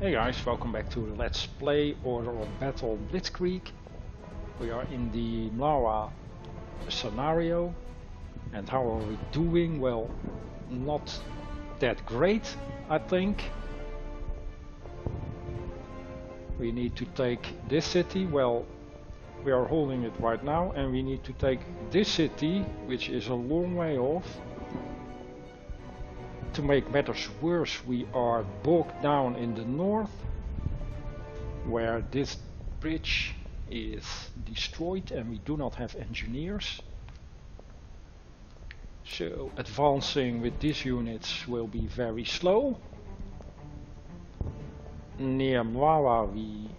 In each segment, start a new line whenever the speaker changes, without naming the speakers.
Hey guys, welcome back to Let's Play Order of Battle Blitzkrieg. We are in the Mlawa scenario, and how are we doing? Well, not that great, I think. We need to take this city. Well, we are holding it right now, and we need to take this city, which is a long way off. To make matters worse, we are bogged down in the north, where this bridge is destroyed and we do not have engineers. So advancing with these units will be very slow. Near Mlawa we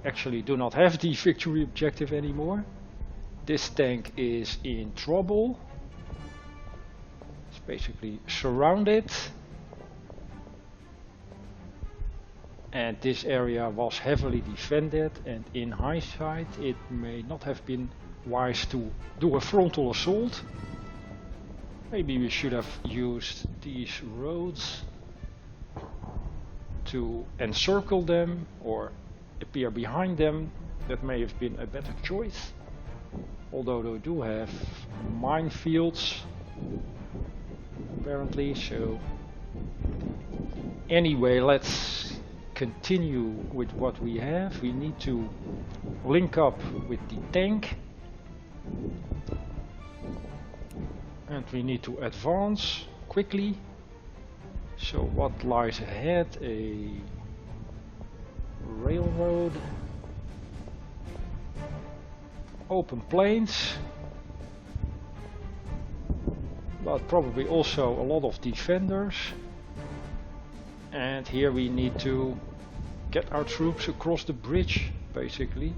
actually do not have the victory objective anymore. This tank is in trouble. Basically surrounded, and this area was heavily defended, and in hindsight it may not have been wise to do a frontal assault. Maybe we should have used these roads to encircle them or appear behind them. That may have been a better choice, although they do have minefields apparently. So anyway, let's continue with what we have. We need to link up with the tank, and we need to advance quickly. So what lies ahead? A railroad, open plains, but probably also a lot of defenders. And here we need to get our troops across the bridge. Basically,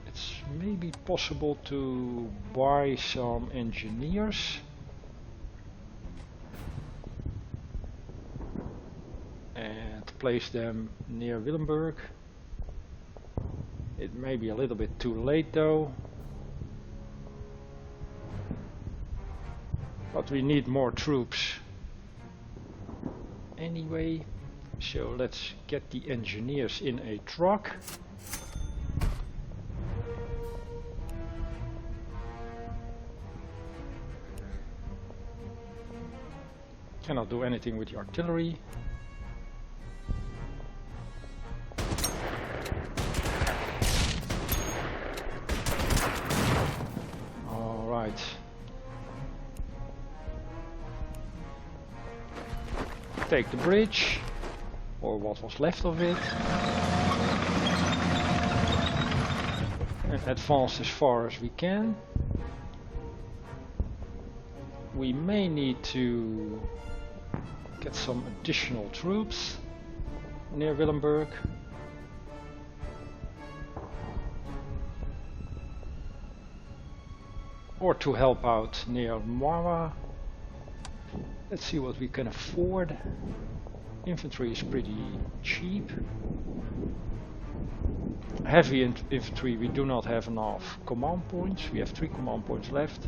it's maybe possible to buy some engineers and place them near Willemberg. It may be a little bit too late though. But we need more troops anyway, so let's get the engineers in a truck. Cannot do anything with the artillery. All right. Take the bridge, or what was left of it, and advance as far as we can. We may need to get some additional troops near Willemberg. Or to help out near Mlawa. Let's see what we can afford. Infantry is pretty cheap. Heavy infantry, we do not have enough command points. We have 3 command points left.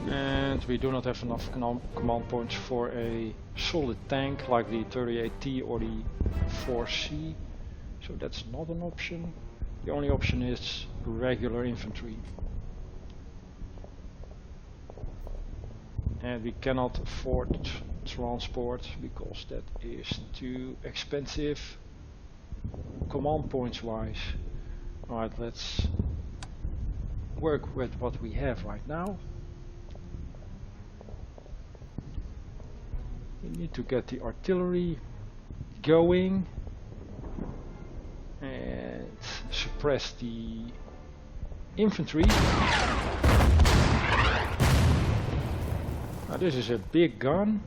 And we do not have enough command points for a solid tank like the 38T or the 4C. So that's not an option. The only option is regular infantry. And we cannot afford transport because that is too expensive command points wise. Alright, let's work with what we have right now. We need to get the artillery going and suppress the infantry. Now this is a big gun.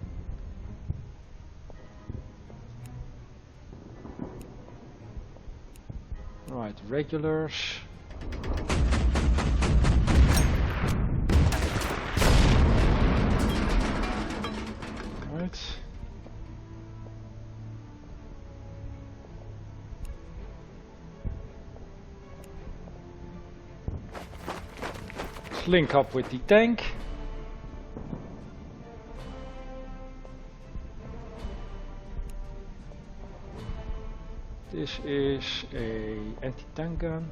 Right, regulars. Right. Let's link up with the tank. This is a anti-tank gun.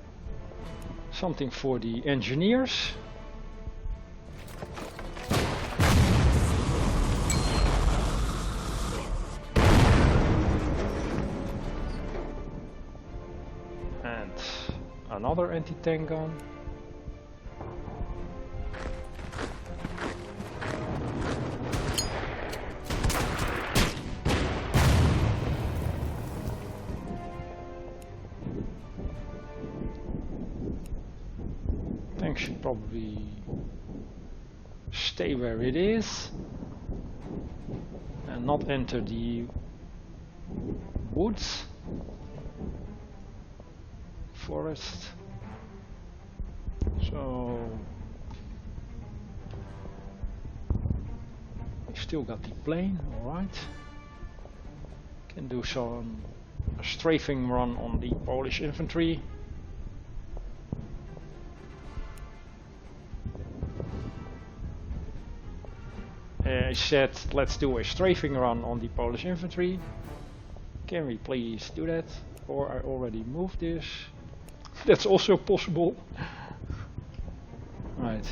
Something for the engineers. And another anti-tank gun. Tank should probably stay where it is and not enter the woods, forest. So we still got the plane, alright. Can do some strafing run on the Polish infantry. I said let's do a strafing run on the Polish infantry. Can we please do that? Or I already moved this. That's also possible. Right.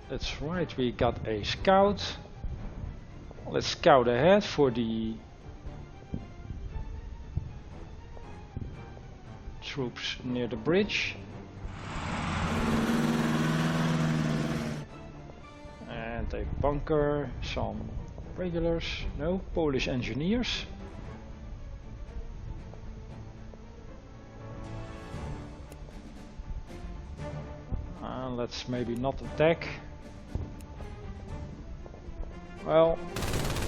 That's right, we got a scout. Let's scout ahead for the troops near the bridge. And a bunker, some regulars, no, Polish engineers. Let's maybe not attack. Well,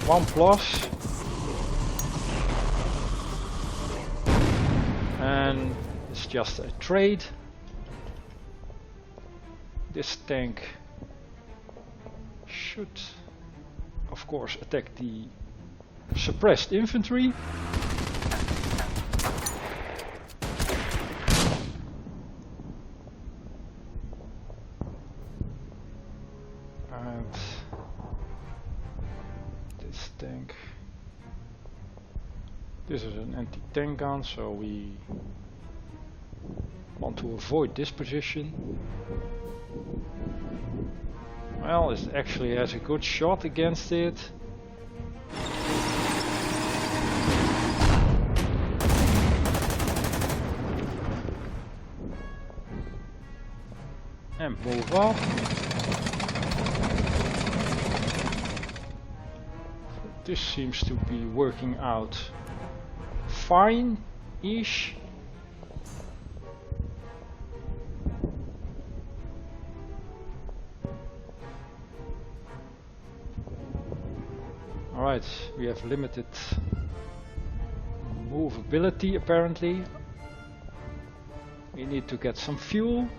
1+. And it's just a trade. This tank should, of course, attack the suppressed infantry. And this tank. This is an anti-tank gun, so we want to avoid this position. Well, it actually has a good shot against it. And move up. This seems to be working out fine-ish. Alright, we have limited movability apparently. We need to get some fuel.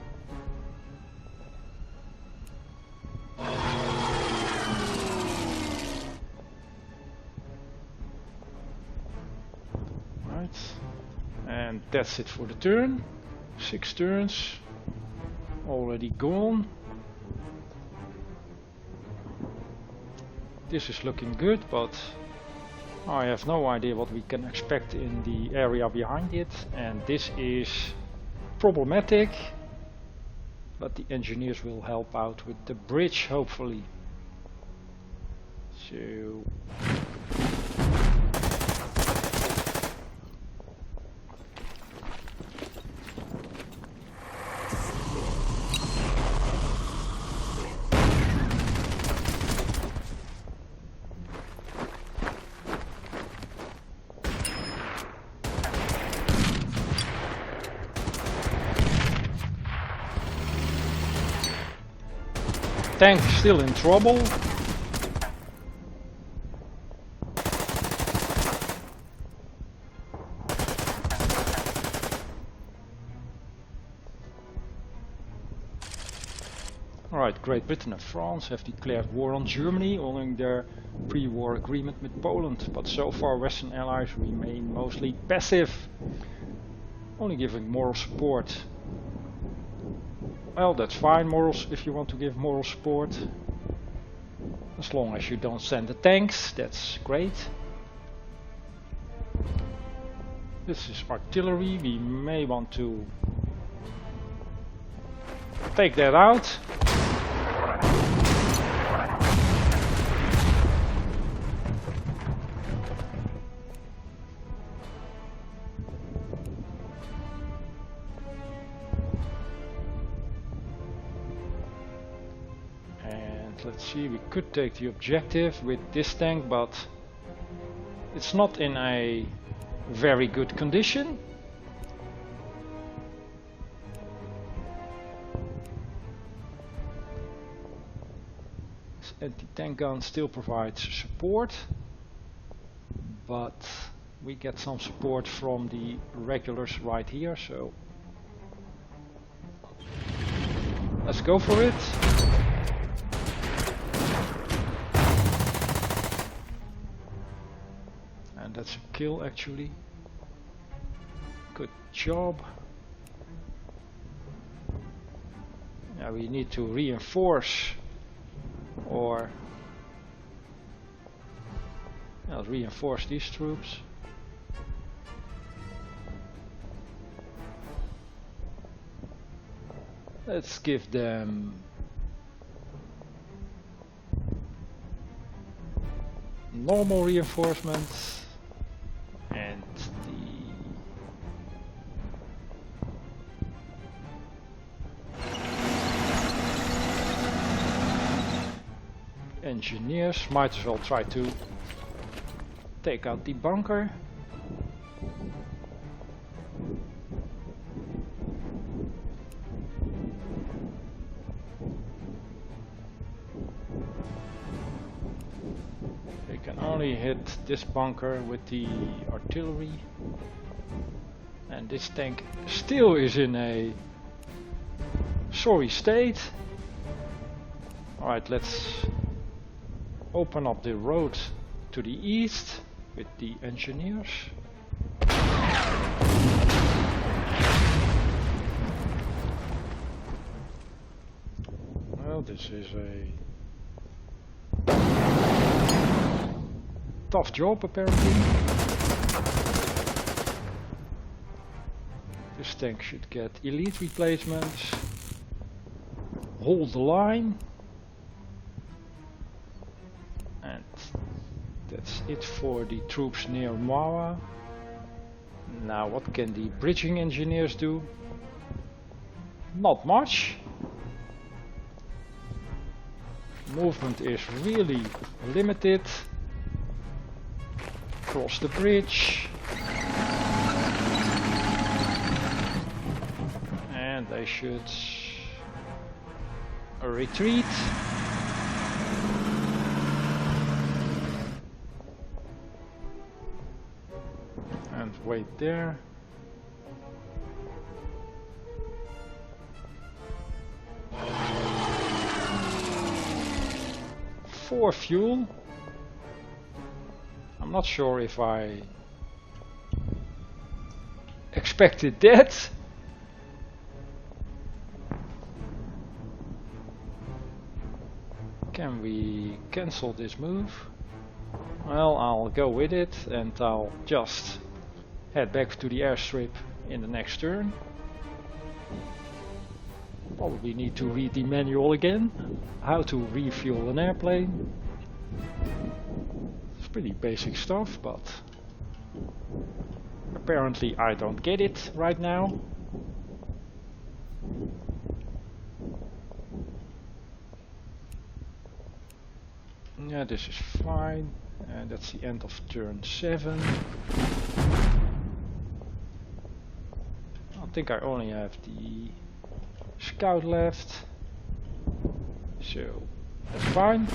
And that's it for the turn. 6 turns already gone. This is looking good, but I have no idea what we can expect in the area behind it, and this is problematic, but the engineers will help out with the bridge hopefully. So tank still in trouble. Alright, Great Britain and France have declared war on Germany following their pre-war agreement with Poland, but so far Western allies remain mostly passive, only giving moral support. Well, that's fine, morals, if you want to give moral support. As long as you don't send the tanks, that's great. This is artillery. We may want to take that out. Let's see, we could take the objective with this tank, but it's not in a very good condition. This anti-tank gun still provides support, but we get some support from the regulars right here, so let's go for it. And that's a kill actually. Good job. Now we need to reinforce or reinforce these troops. Let's give them normal reinforcements. And the engineers might as well try to take out the bunker. Can only hit this bunker with the artillery, and this tank still is in a sorry state. Alright, let's open up the road to the east with the engineers. Well, this is a tough job apparently. This tank should get elite replacements. Hold the line. And that's it for the troops near Mlawa. Now what can the bridging engineers do? Not much. Movement is really limited. Cross the bridge, and they should retreat. And wait there. For fuel. I'm not sure if I expected that. Can we cancel this move? Well, I'll go with it and I'll just head back to the airstrip in the next turn. Probably need to read the manual again, how to refuel an airplane. Pretty basic stuff, but apparently I don't get it right now. Yeah, this is fine, and that's the end of turn 7. I think I only have the scout left, so that's fine.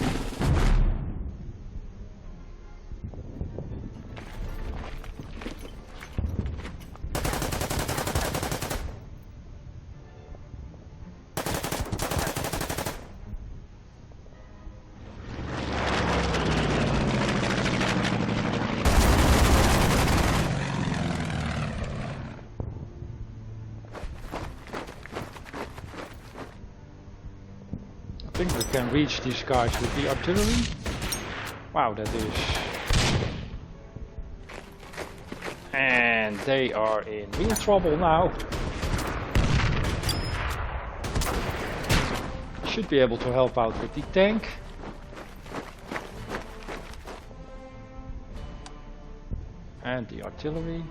I think we can reach these guys with the artillery. Wow, that is And they are in real trouble now. Should be able to help out with the tank. And the artillery.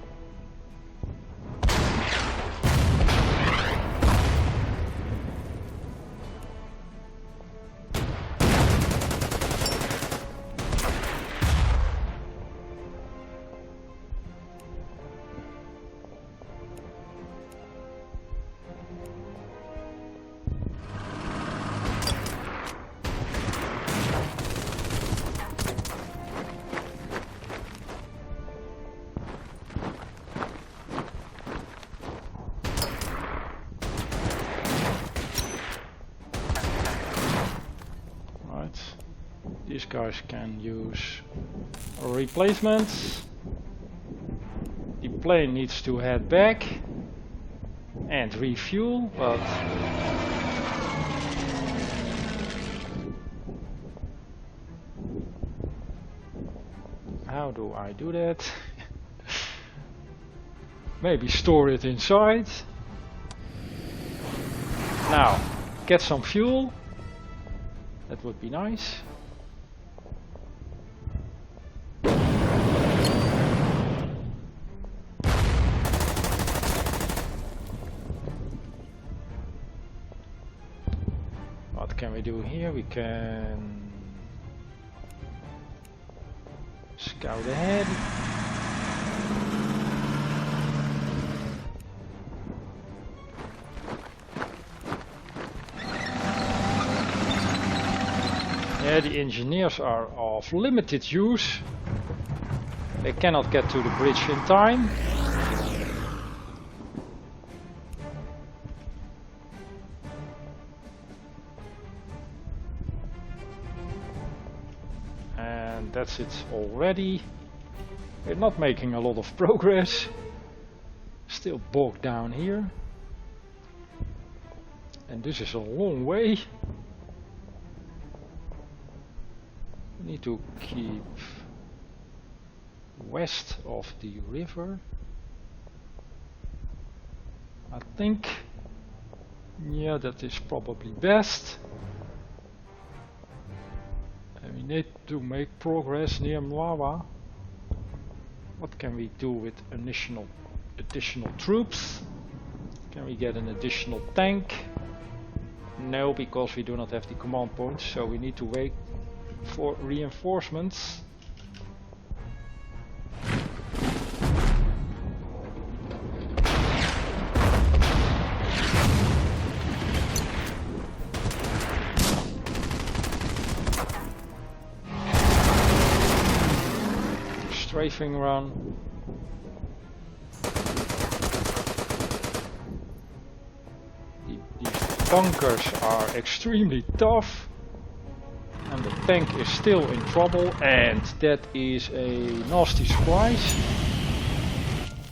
These guys can use replacements. The plane needs to head back and refuel, but how do I do that? Maybe store it inside. Now, get some fuel. That would be nice. What can we do here? We can scout ahead. Yeah, the engineers are of limited use. They cannot get to the bridge in time. And that's it already. We're not making a lot of progress. Still bogged down here. And this is a long way. We need to keep west of the river. I think, yeah, that is probably best. And we need to make progress near Mlawa. What can we do with additional troops? Can we get an additional tank? No, because we do not have the command points, so we need to wait for reinforcements. Strafing run. These bunkers are extremely tough. And the tank is still in trouble, and that is a nasty surprise.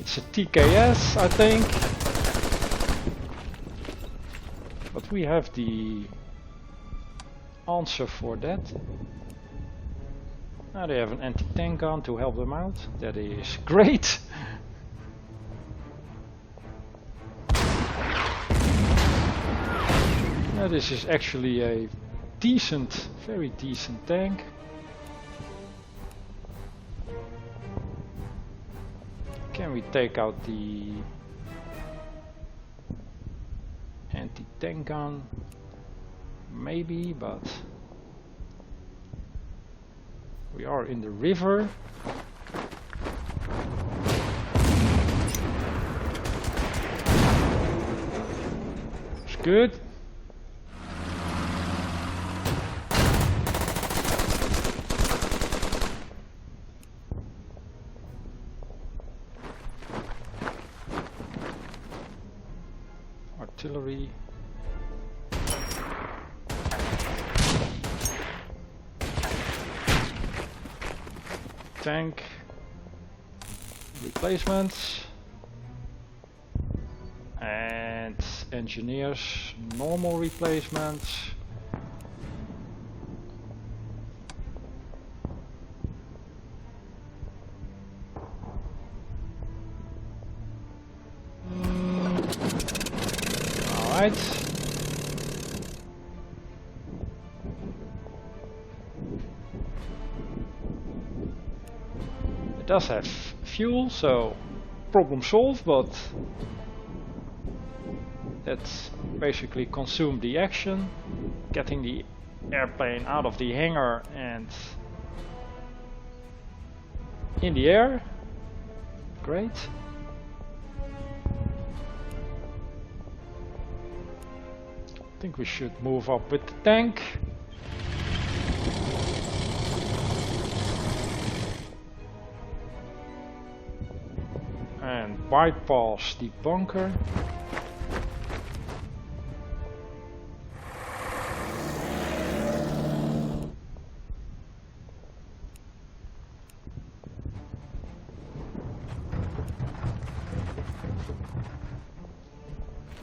It's a TKS, I think. But we have the answer for that. Now they have an anti-tank gun to help them out. That is great. Now this is actually a decent, very decent tank. Can we take out the anti-tank gun? Maybe, but we are in the river. It's good. Artillery. Tank. Replacements. And engineers, normal replacements. It does have fuel, so problem solved, but that's basically consumed the action, getting the airplane out of the hangar and in the air. Great. I think we should move up with the tank. And bypass the bunker.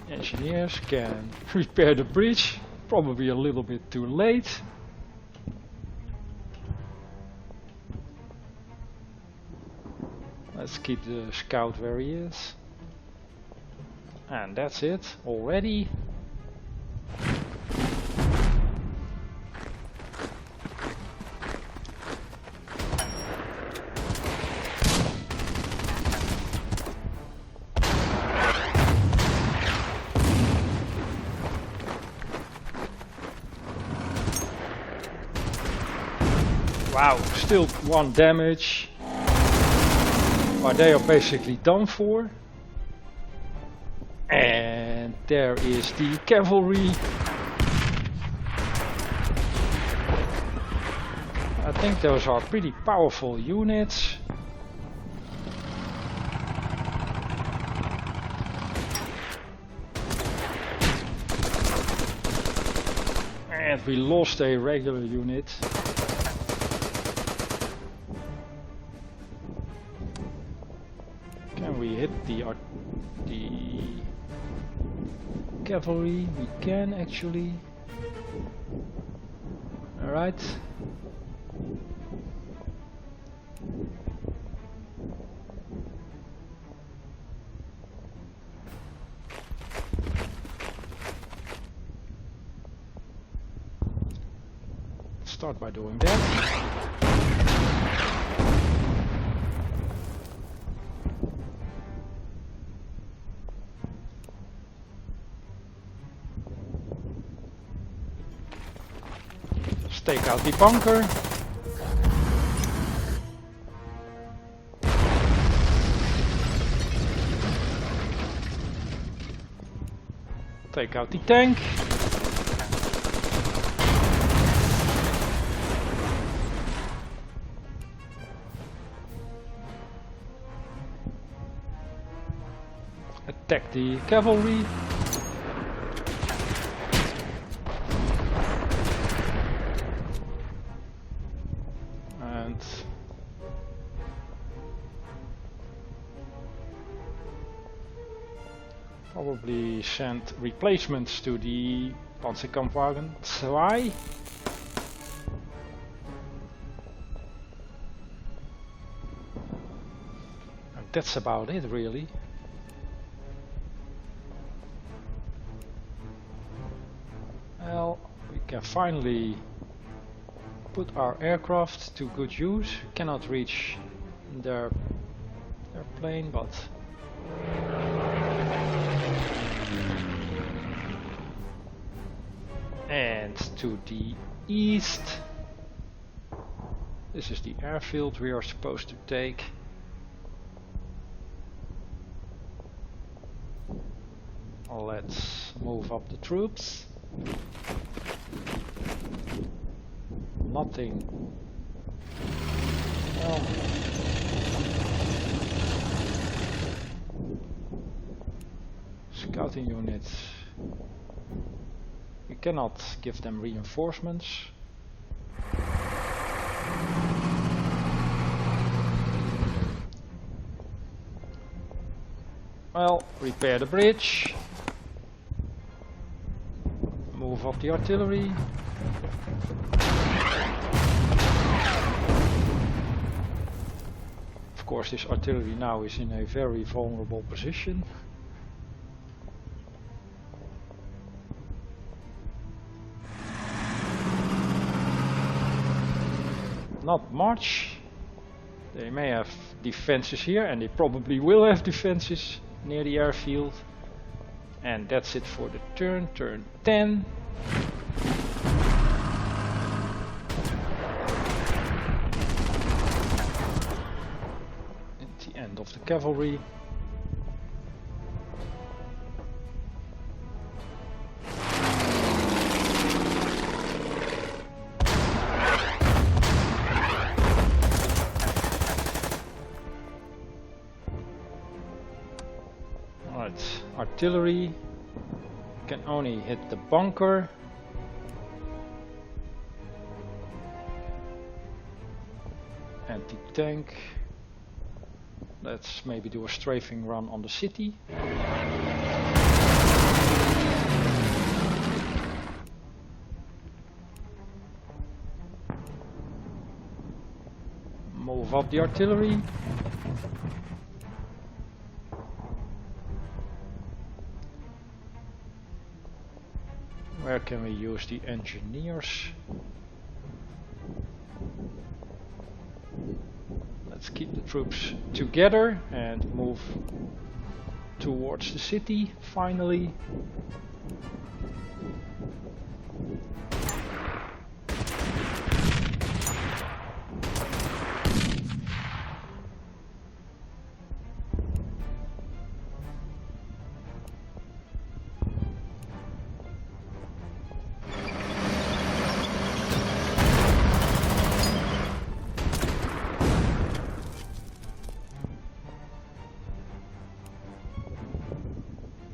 Engineers can repair the bridge, probably a little bit too late. Let's keep the scout where he is. And that's it already. Wow, still 1 damage. But they are basically done for. And there is the cavalry. I think those are pretty powerful units. And we lost a regular unit. Can we hit the cavalry? We can actually. Alright. Start by doing that. Take out the bunker. Take out the tank. Attack the cavalry. Probably send replacements to the Panzerkampfwagen 2. And that's about it really. Well, we can finally put our aircraft to good use. We cannot reach their plane, but and to the east, this is the airfield we are supposed to take. Let's move up the troops. Nothing. Well, scouting units. We cannot give them reinforcements. Well, repair the bridge. Move up the artillery. Of course, this artillery now is in a very vulnerable position. Not much. They may have defenses here, and they probably will have defenses near the airfield. And that's it for the turn 10. At the end of the cavalry. Artillery can only hit the bunker. Anti-tank. Let's maybe do a strafing run on the city. Move up the artillery. Where can we use the engineers? Let's keep the troops together and move towards the city finally.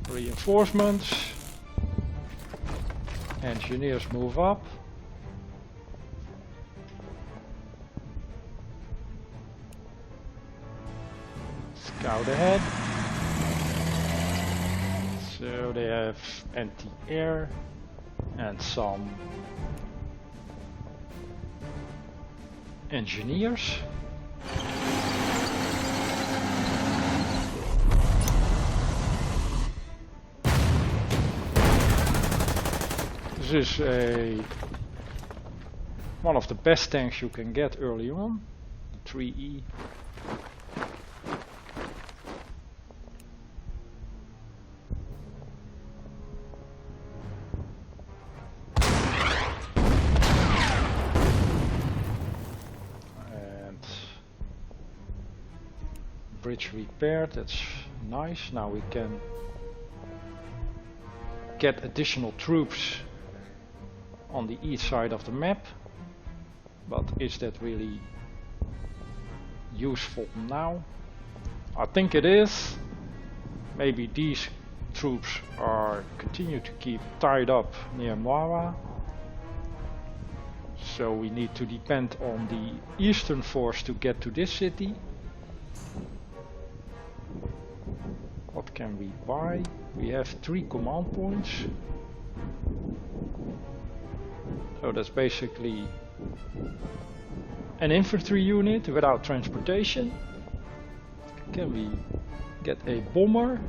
Reinforcements. Engineers move up. Scout ahead. So they have anti-air and some engineers. This is one of the best tanks you can get early on, the 3E. And bridge repaired, that's nice. Now we can get additional troops on the east side of the map, but is that really useful now? I think it is. Maybe these troops are continue to keep tied up near Mlawa, so we need to depend on the eastern force to get to this city. What can we buy? We have 3 command points. So that's basically an infantry unit without transportation. Can we get a bomber?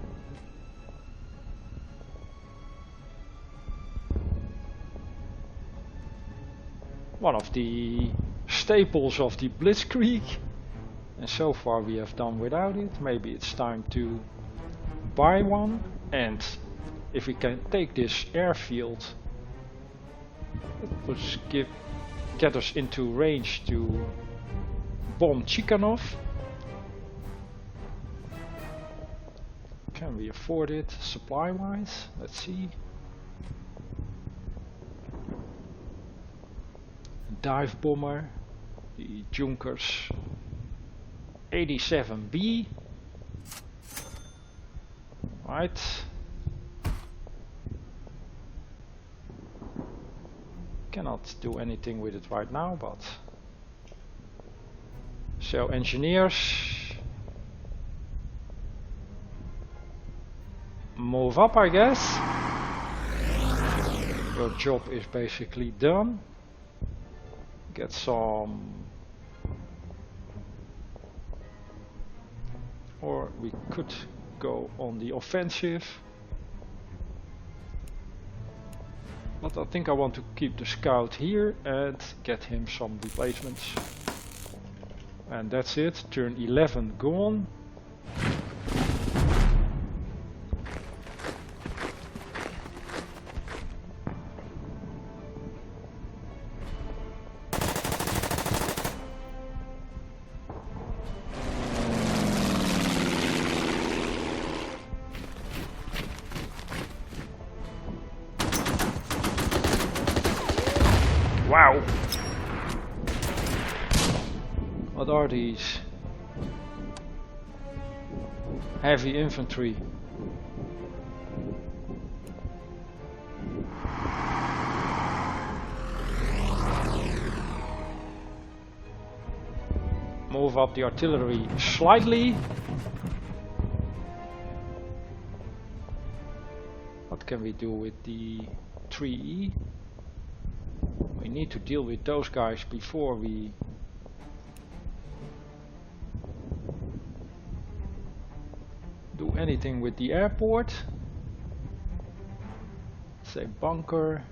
One of the staples of the Blitzkrieg. And so far we have done without it. Maybe it's time to buy one. And if we can take this airfield, it would get us into range to bomb Chikhanov. Can we afford it supply wise? Let's see. Dive bomber, the Junkers 87B. Right. Cannot do anything with it right now, but so engineers move up, I guess. Your job is basically done. Get some, or we could go on the offensive. But I think I want to keep the scout here and get him some replacements. And that's it, turn 11 gone. Wow! What are these? Heavy infantry. Move up the artillery slightly. What can we do with the 3E? We need to deal with those guys before we do anything with the airport. Say bunker.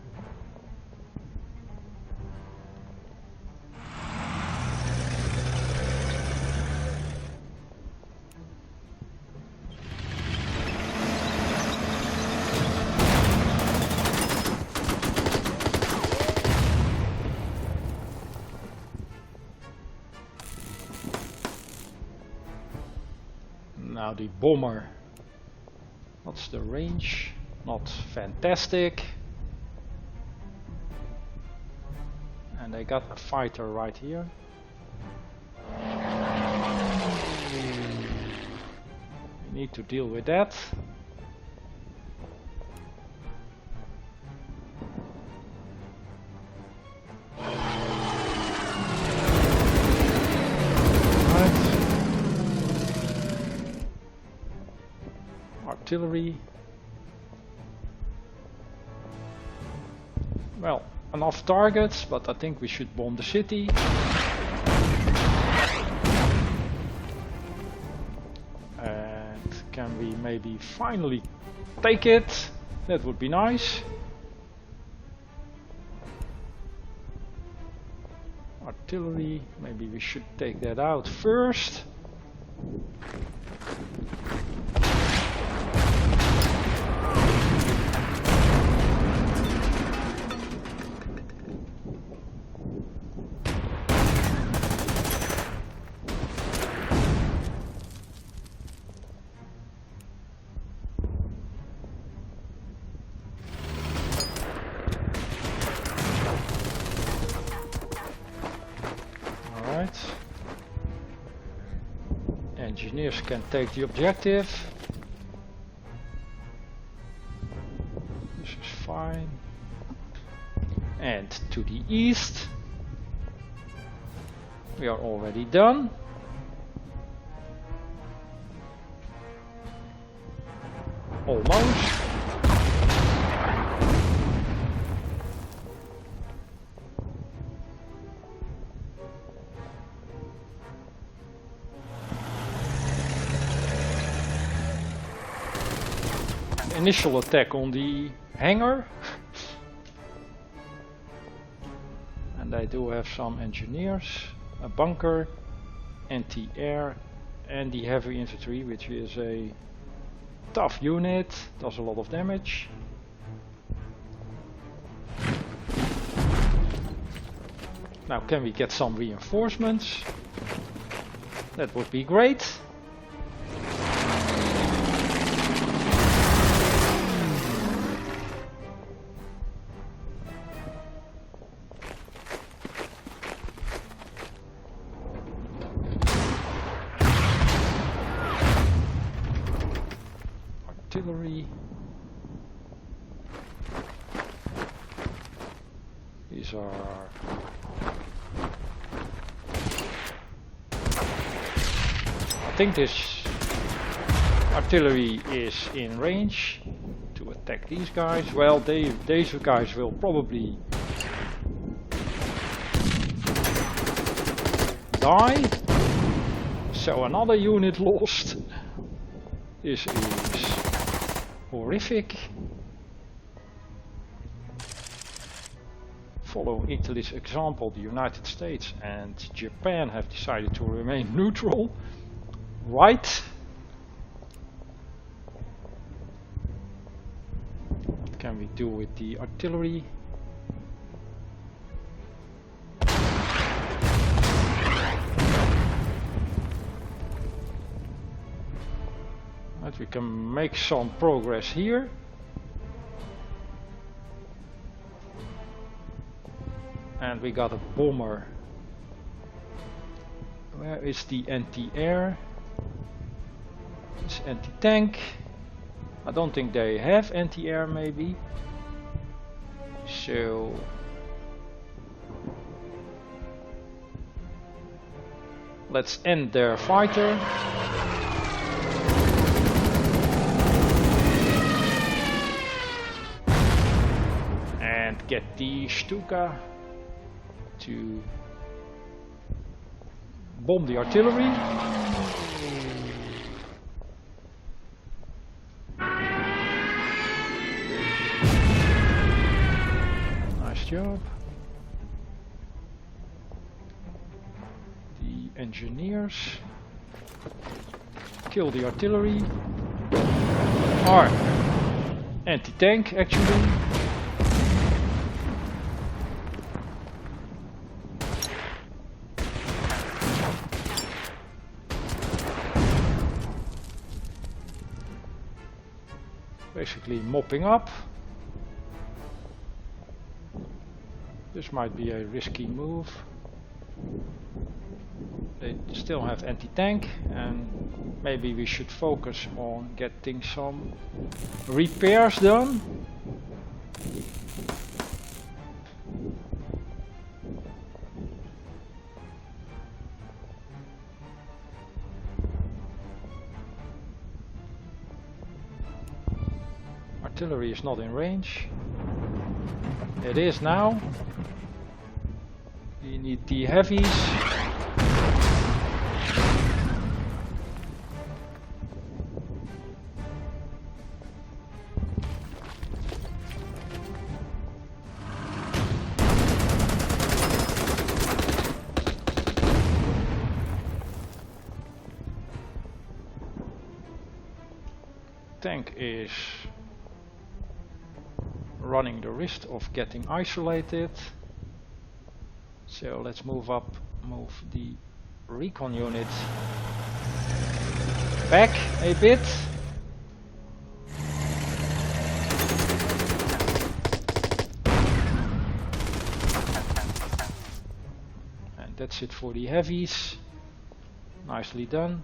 Now the bomber, what's the range? Not fantastic. And they got a fighter right here. We need to deal with that. Artillery. Well, enough targets, but I think we should bomb the city. And can we maybe finally take it? That would be nice. Artillery, maybe we should take that out first. Engineers can take the objective. This is fine. And to the east. We are already done. Almost. Initial attack on the hangar. And they do have some engineers, a bunker, anti-air, and the heavy infantry, which is a tough unit, does a lot of damage. Now can we get some reinforcements? That would be great. Artillery. These are I think this artillery is in range to attack these guys. Well, these guys will probably die. So another unit lost. This is horrific. Following Italy's example, the United States and Japan have decided to remain neutral. Right? What can we do with the artillery? But we can make some progress here. And we got a bomber. Where is the anti-air? It's anti-tank. I don't think they have anti-air maybe. So let's end their fighter. And get the Stuka to bomb the artillery. Nice job. The engineers kill the artillery. Or anti-tank actually. Basically mopping up. This might be a risky move. They still have anti-tank, and maybe we should focus on getting some repairs done. Artillery is not in range. It is now. We need the heavies. Tank is running the risk of getting isolated. So let's move the recon unit back a bit. And that's it for the heavies. Nicely done.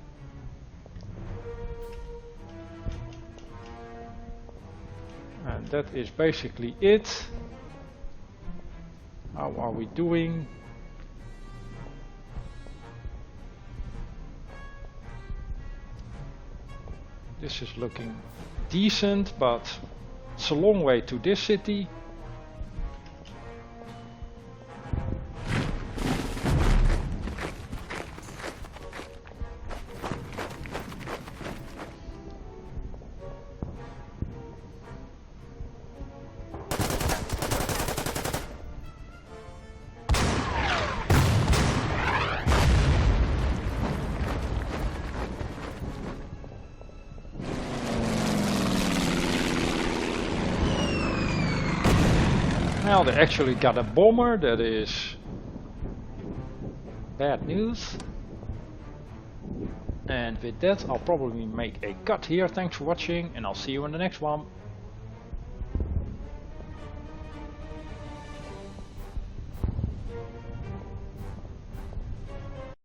And that is basically it. How are we doing? This is looking decent, but it's a long way to this city. Now they actually got a bomber. That is bad news. And with that I'll probably make a cut here. Thanks for watching, and I'll see you in the next one.